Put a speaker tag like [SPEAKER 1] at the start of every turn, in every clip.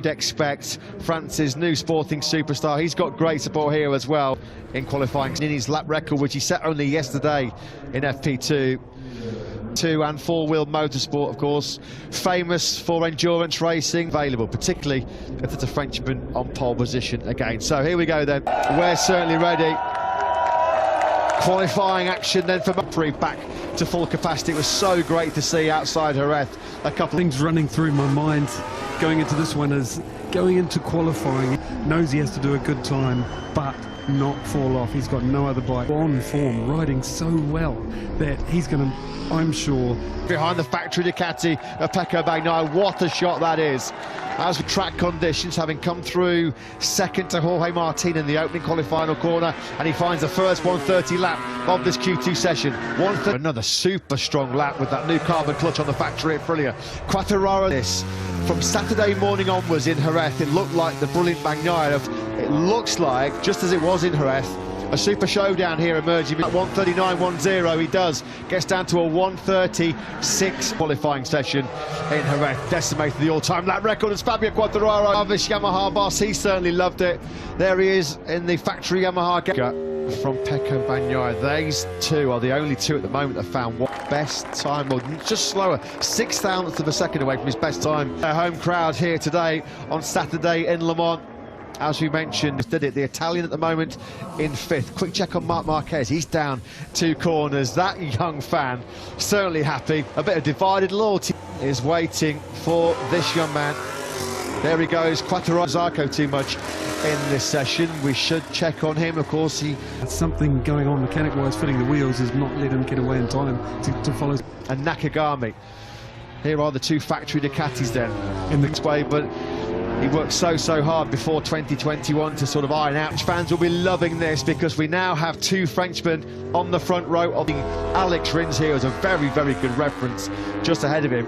[SPEAKER 1] You'd expect France's new sporting superstar. He's got great support here as well in qualifying. In his lap record, which he set only yesterday in FP2. 2 and 4-wheel motorsport, of course, famous for endurance racing, available particularly if it's a Frenchman on pole position again. So here we go then, we're certainly ready. Qualifying action then for Murray back to full capacity. It was so great to see outside Jerez. A couple
[SPEAKER 2] things running through my mind going into this one is going into qualifying. He knows he has to do a good time, but not fall off. He's got no other bike. On form, riding so well that he's going to, I'm sure.
[SPEAKER 1] Behind the factory Ducati of Pecco Bagnaia, what a shot that is. As with track conditions, having come through second to Jorge Martin in the opening qualifying corner, and he finds the first 1:30 lap of this Q2 session. Another super strong lap with that new carbon clutch on the factory at Aprilia. QUARTARARO. This from Saturday morning onwards in Jerez, it looked like the brilliant Bagnaia. It looks like, just as it was in Jerez, a super showdown here emerging at 1:39.10. He gets down to a 1:36 qualifying session in Jerez, decimated the all-time lap record as Fabio Quartararo, this Yamaha boss. He certainly loved it. There he is in the factory Yamaha from Pecco Bagnaia. These two are the only two at the moment that found what best time, or just slower, 0.06 of a second away from his best time. A home crowd here today on Saturday in Le Mans. As we mentioned, did it, the Italian at the moment in 5th. Quick check on Marc Marques, he's down 2 corners. That young fan, certainly happy. A bit of divided loyalty is waiting for this young man. There he goes, QUARTARARO. Zarco too much in this session. We should check on him, of course.
[SPEAKER 2] Something going on mechanic-wise, fitting the wheels has not let him get away in time to follow.
[SPEAKER 1] And Nakagami. Here are the 2 factory Ducatis then in the way, but he worked so hard before 2021 to sort of iron out. Fans will be loving this because we now have 2 Frenchmen on the front row. Of Alex Rins here is a very good reference just ahead of him.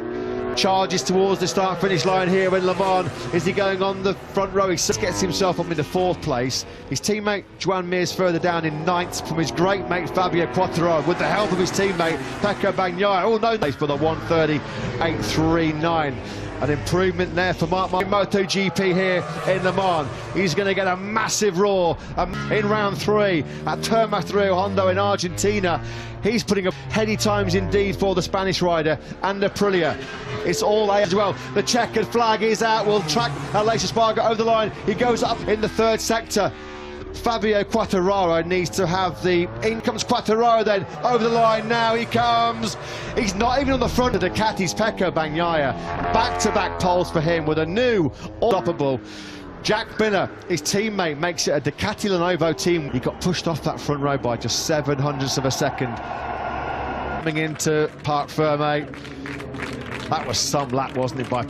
[SPEAKER 1] Charges towards the start-finish line here in Le Mans. Is he going on the front row? He gets himself up into 4th place. His teammate Joan Mir's further down in 9th from his great mate Fabio Quartararo, with the help of his teammate Pecco Bagnaia. Oh no, for the 1:38.39. An improvement there for Marc Marques. MotoGP here in Le Mans. He's going to get a massive roar in round 3 at Termas Rio Hondo in Argentina. He's putting up heady times indeed for the Spanish rider and Aprilia. It's all A as well. The checkered flag is out. We'll track Hasil Kualifikasi over the line. He goes up in the 3rd sector. Fabio Quartararo needs to have the... In comes Quartararo then, over the line now he comes. He's not even on the front of Ducati's Pecco Bagnaia. Back-to-back poles for him with a new unstoppable Jack Binner, his teammate, makes it a Ducati Lenovo team. He got pushed off that front row by just 0.07 of a second. Coming into Parc Fermé. That was some lap, wasn't it, by